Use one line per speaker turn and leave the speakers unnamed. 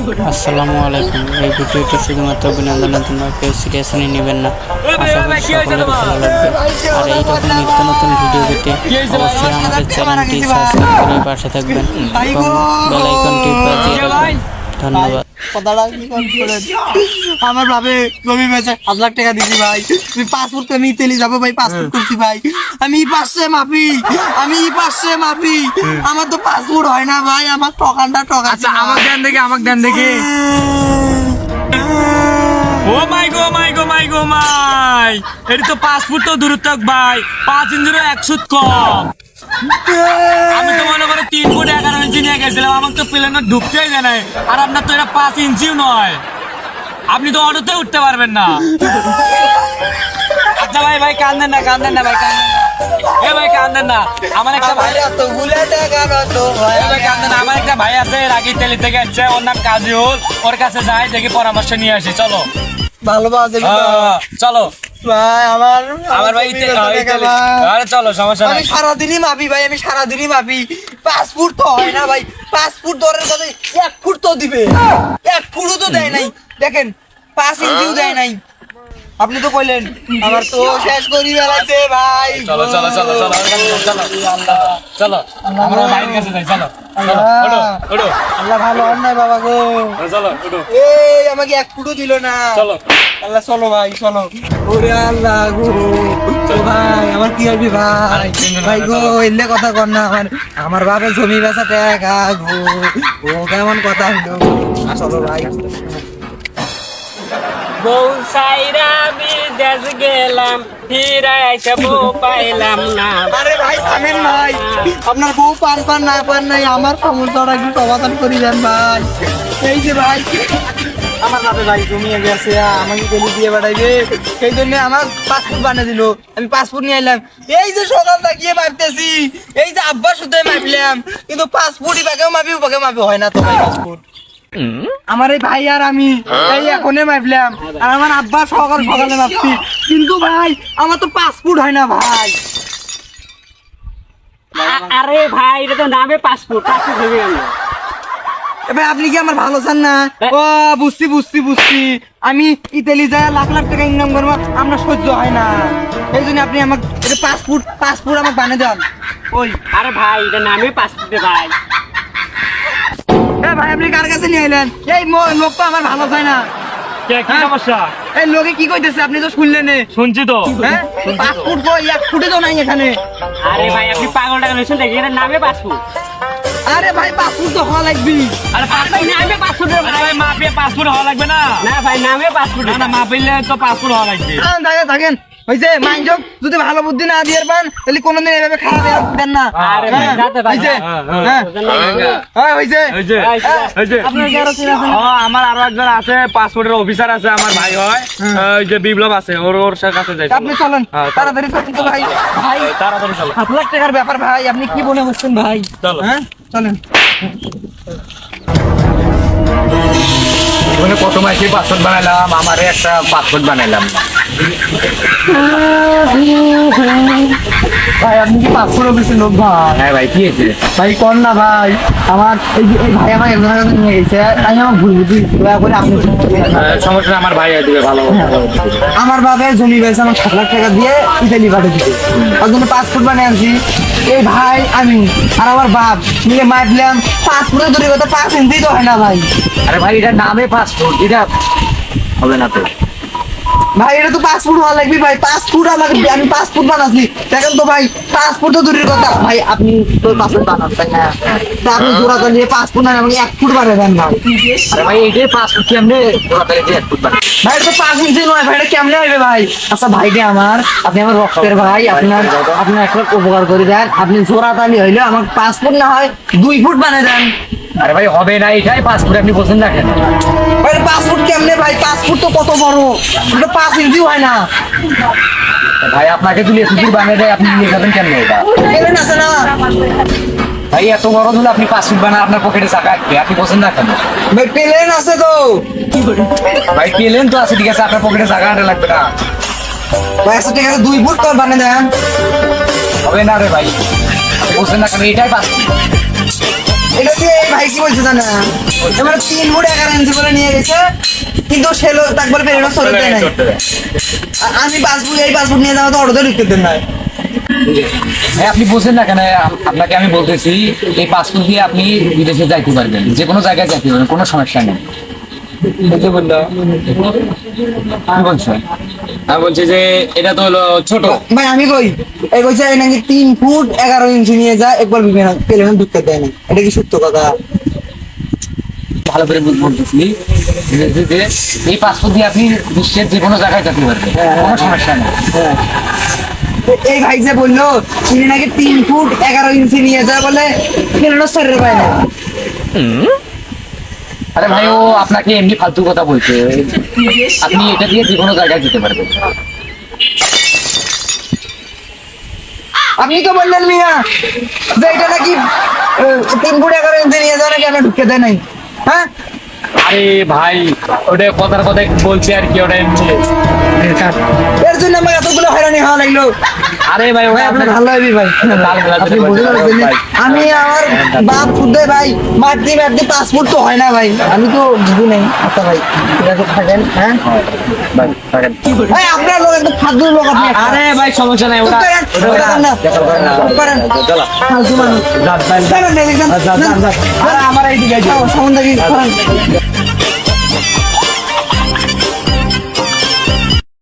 আসসালামু আলাইকুম। এই ভিডিওটি শুধুমাত্র বিনোদনের জন্য, কেউ সিরিয়াসলি নেবেন না। আশা করি সকলের ভালো লাগবে। আর এইরকম নিত্য নতুন ভিডিও পেতে অবশ্যই আমাদের চ্যানেলটি সাবস্ক্রাইব করে পাশে থাকবেন এবং বেল আইকনটি বাজিয়ে রাখবেন। ধন্যবাদ।
আমার ভাবে জমি বেচে 1,000,000 টাকা দিছি ভাই। আমি পাসপোর্ট আমি ইতালি যাবো ভাই, পাসপোর্ট করছি ভাই। আমি পাশে মাপি, আমার তো পাসপোর্ট হয় না ভাই। আমার টকানটা টকা।
আচ্ছা আমাকে দেন দেখি ও মাই গো মাই, এটা তো পাসপোর্ট তো দূর থাক ভাই, 5 ইঞ্চির 100 কম। আমি তো মনে করো 3 ফুট 11 ইঞ্চি নিয়ে গেছিলাম, আমার তো প্লেনে ঢুকতেই দেয় নাই। আর আপনার তো এটা 5 ইঞ্চিও নয়, আপনি তো অটোতে উঠতে পারবেন না। আচ্ছা ভাই কান্দেন না ভাই, কান্দেন না। আমার একটা ভাই আমার একটা ভাই আছে রাগি তেলি থেকে আসছে, ওর নাম কাজিউল। ওর কাছে যাই দেখি পরামর্শ নিয়ে আসি। চলো
ভালো আছে
চলো
ভাই। আমার
ভাই আরে চলো, সমস্যা নাই।
আমি সারাদিনই মাপি ভাই, পাসপোর্ট তো হয় না ভাই। পাসপোর্ট ধরার কথা 1 ফুট তো দিবে, 1 ফুটও তো দেয় নাই। দেখেন 5 ইঞ্চিও দেয় নাই। আপনি তো কইলেন, আমার তো শেষ করি বেলাতে ভাই।
চলো আমরা ভাইয়ের কাছে যাই। চলো ওঠো
আল্লাহ ভালো অন্যায় বাবা গো।
চলো ওঠো।
এই আমাকে 1 ফুটও দিল না।
চলো
আল্লাহ চলো ভাই চলো। ওরে আল্লাহ গো ভাই, আমার কি হবে ভাই গো, এলে কথা কর না। আমার বাপের জমি বেচা টাকা গো, ও কেমন কথা হলো। চলো ভাই।
বউ সাইরা বিদেশ গেলাম, ফিরে এসে বউ পাইলাম না।
আরে ভাই থামেন ভাই, আপনার বউ পান না পান নাই, আমার সমস্যাটা একটু সমাধান করে দেন ভাই। এই যে ভাই আমার বাপে ভাই জমিয়ে গেছে, আমাকে গেলি দিয়ে বেড়াইবে, সেই জন্য আমার পাসপোর্ট বানিয়ে দিল। আমি পাসপোর্ট নিয়ে এলাম। এই যে সকালটা গিয়ে মাপতেছি, এই যে আব্বা শুধু মাপলাম, কিন্তু পাসপোর্টই বাকেও মাপি হয় না তো ভাই পাসপোর্ট। আমার এই ভাই আর আমি এই এখনই মাপলাম, আর আমার আব্বা সকালে মাপছি, কিন্তু ভাই আমার তো পাসপোর্ট হয় না ভাই।
আরে ভাই, এটা তো নামে পাসপোর্ট হয়ে গেল।
এবার আপনি কি আমার ভালো চান না? ও বুঝছি। আমি ইতালি যায় লাখ টাকা ইনকাম করবো, আমরা সহ্য হয় না। এই জন্য আপনি আমাকে পাসপোর্ট আমাকে বানিয়ে দেন। ওই
আরে ভাই, এটা নামে পাসপোর্ট ভাই।
ভাই আপনি কার কাছে নিয়ে এলেন? এই লোক তো আমার ভালো চায় না।
কি সমস্যা?
এই লোকে কি কইতেছে আপনি তো শুনলেন?
শুনছি তো।
হ্যাঁ, পাসপোর্ট তো 1 ফুটে তো নাই এখানে।
আরে ভাই, আপনি পাগল টাকা লইছেন নাকি? এটা নামে পাসপোর্ট।
আরে ভাই পাসপোর্ট তো হওয়া লাগবে।
আরে ভাই, নামে পাসপোর্ট
ভাই মাপে পাসপোর্ট হওয়া লাগবে না।
না ভাই, নামে পাসপোর্ট।
না মাপিলে তো পাসপোর্ট হওয়া লাগবে।
থাকেন হইছে মাইন্ডক, যদি ভালো বুদ্ধি না দিয়ে পান তাহলে কোনোদিন এভাবে খারাপ দেন না।
আরে ভাই, যাতে ভাই।
হইছে
আপনার কি আরো চেনা আছে?
আমার আরো একজন আছে, পাসপোর্টের অফিসার আছে, আমার ভাই হয়। ওই যে বিপ্লব আছে, ওর কাছে যাই।
আপনি চলেন তাড়াতাড়ি চলেন তো ভাই।
তাড়াতাড়ি চলো।
7,00,000 টাকার ব্যাপার ভাই, আপনি কি মনে করছেন ভাই?
চলো।
হ্যাঁ চলেন।
জীবনে প্রথম এসে পাসপোর্ট বানাইলাম, আমারে একটা পাসপোর্ট বানাইলাম।
ভাই আপনি কি পাসপোর্ট অফিসের লোক ভাই?
হ্যাঁ ভাই, কি হয়েছে?
ভাই কোন না ভাই, আমার এই ভাই আমার একজনের কাছে নিয়ে গেছে, তাই আমার ভুল বুদ্ধি দয়া করে আপনি
সমস্যা নেই, আমার ভাই দিবে ভালো।
আমার বাবা জমি বেচে আমার 7,00,000 টাকা দিয়ে ইতালি পাঠিয়ে দিবে। ওর জন্য পাসপোর্ট বানিয়ে আনছি। এই ভাই আমি আর আমার বাপ মিলে মাপলাম, পাসপোর্টের দূরের কথা 5 ইঞ্চি তো হয় না ভাই।
আরে ভাই, এটা নামে পাসপোর্ট, এটা হবে না তো
ভাই। এটা তো পাসপোর্ট হওয়া লাগবে ভাই, পাসপোর্ট আমার, আমি পাসপোর্ট বানাচ্ছি। দেখেন তো ভাই, পাসপোর্ট তো দূরের কথা ভাই, আপনি তো পাসপোর্ট বানান তাই না? তা আপনি জোড়া নিয়ে পাসপোর্ট না আমাকে 1 ফুট বানিয়ে দেন ভাই।
আরে ভাই, এটাই পাসপোর্ট কেমনে এক ফুট বানাই?
ভাই তো 5 ইঞ্চি নয় ভাই, এটা কেমনে হবে ভাই? আচ্ছা ভাইটা আমার, আপনি আমার রক্তের ভাই, আপনার একটা উপকার করে দেন। আপনি জোড়া তালি হইলে আমার পাসপোর্ট না হয় 2 ফুট বানিয়ে দেন।
আরে ভাই হবে না, এটাই পাসপোর্ট, আপনি বলছেন না কেন?
ভাই পাসপোর্ট কেমনে ভাই? পাসপোর্ট তো কত বড়, এটা 5 ইঞ্চিও হয় না
ভাই আপনাকে তুলে সুযোগ বানিয়ে দেয়, আপনি নিয়ে যাবেন কেমনে? এটা
কেমন আছে না
ভাই, এত বড় হলে আপনি পাসপোর্ট বানান, আপনার পকেটে টাকা আসবে, আপনি বলছেন না কেন?
ভাই? প্লেন আছে তো
ভাই, পেলেন তো আছে, ঠিক আছে, আপনার পকেটে টাকা আনতে লাগবে না
ভাই। আচ্ছা ঠিক আছে, 2 ফুট তো বানিয়ে দেন।
হবে না রে ভাই, আপনি বলছেন না কেন? এটাই পাসপোর্ট।
এটা দিয়ে এই ভাই কি বলছে জানা এবার 3 ফুট 11 ইঞ্চি করে নিয়ে গেছে কিন্তু সেলো তাক বলে পেরেনো সরতে নাই আমি 5 ফুট এই 5 ফুট নিয়ে যাওয়া তো অর্ধেক ঢুকতে দেন না
ভাই আপনি বুঝছেন না কেন আপনাকে আমি বলতেছি এই পাসপোর্ট দিয়ে আপনি বিদেশে যাইতে পারবেন যে কোনো জায়গায় যাইতে পারবেন কোনো সমস্যা নেই
বুঝতে বললো
কি বলছেন
আমি বলছি যে এটা তো হলো ছোট
ভাই আমি কই এই কইছে এই নাকি 3 ফুট 11 ইঞ্চি নিয়ে যায় একবার বিমান প্লেনে ঢুকতে দেয় না এটা কি সত্য কথা
ভালো করে বলতেছি যে এই পাসপোর্ট দিয়ে আপনি বিশ্বের যে কোনো জায়গায় যেতে পারবেন কোনো সমস্যা নেই
এই ভাই যে বললো তিনি নাকি 3 ফুট 11 ইঞ্চি নিয়ে যায় বলে প্লেনে সরে পায় না
আরে ভাই ও আপনাকে এমনি ফালতু কথা বলছে আপনি এটা দিয়ে যে কোনো জায়গায় যেতে পারবেন
আপনি তো বললেন মিয়া যে এটা নাকি 3 ফুট 11 ইঞ্চি নিয়ে যায় নাকি আমরা ঢুকতে দেয় নাই হ্যাঁ
আরে ভাই ওটা কথার কথা বলছি আর কি ওটা এমনি
এর জন্য আমাকে এতগুলো হয়রানি হওয়া লাগলো
আরে ভাই
ভাই
ওটা
আপনার
আপনার
ভালো হবে ভাই আপনি বুঝতে পারছেন না? আমি আমার বাপ খুদে ভাই মারতে পাসপোর্ট তো হয় না ভাই আমি তো বুঝি নাই আচ্ছা ভাই ঠিক আছে থাকেন হ্যাঁ ভাই আপনার লোক একদম ফালতু লোক আপনি একটা।
আরে ভাই সমস্যা নাই
চুপ
ওটা
করেন, ওটা করেন না। চুপ করেন। ফালতু মানুষ। করেন না, দেখবেন? না।
আরে আমার এইদিকে
সম্বন্ধে কি করেন?